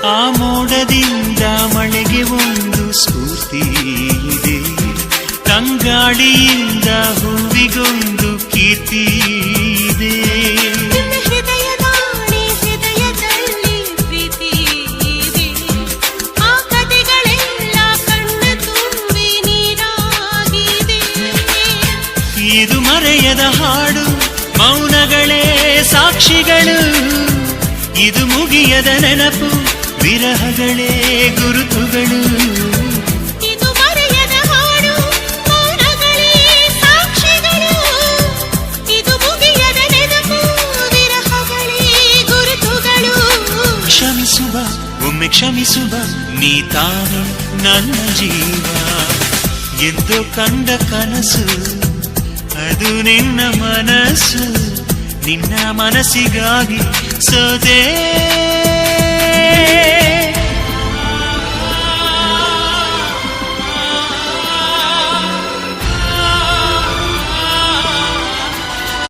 ಆ ಮೋಡದಿಂದ ಮಳೆಗೆ ಒಂದು ಸ್ಫೂರ್ತಿ ಇದೆ, ತಂಗಾಳಿಯಿಂದ ಹೂವಿಗೊಂದು ಕೀರ್ತಿ ಇದೆ. ಹೃದಯದಲ್ಲಿ ಪ್ರೀತಿ ಇದೆ, ಆ ಕಥೆಗಳೆಲ್ಲ ಕಣ್ಣ ತುಂಬಿ ನೀರಾಗಿದೆ. ಇದು ಮರೆಯದ ಹಾಡು, ಮೌನಗಳೇ ಸಾಕ್ಷಿಗಳು. ಇದು ಮುಗಿಯದ ನೆನಪು, ವಿರಹಗಳೇ ಗುರುತುಗಳು. ಇದು ಮರೆಯದ ಹಾಡು, ಮೌನಗಳೇ ಸಾಕ್ಷಿಗಳು. ಇದು ಮುಗಿಯದ ನೆನಪು, ವಿರಹಗಳೇ ಗುರುತುಗಳು. ಕ್ಷಮಿಸುವ, ಒಮ್ಮೆ ಕ್ಷಮಿಸುವ, ನೀ ತಾನೆ ನನ್ನ ಜೀವ. ಎಂದು ಕಂಡ ಕನಸು ಅದು ನಿನ್ನ ಮನಸ್ಸು, ನಿನ್ನ ಮನಸ್ಸಿಗಾಗಿ ಸೋದೆ.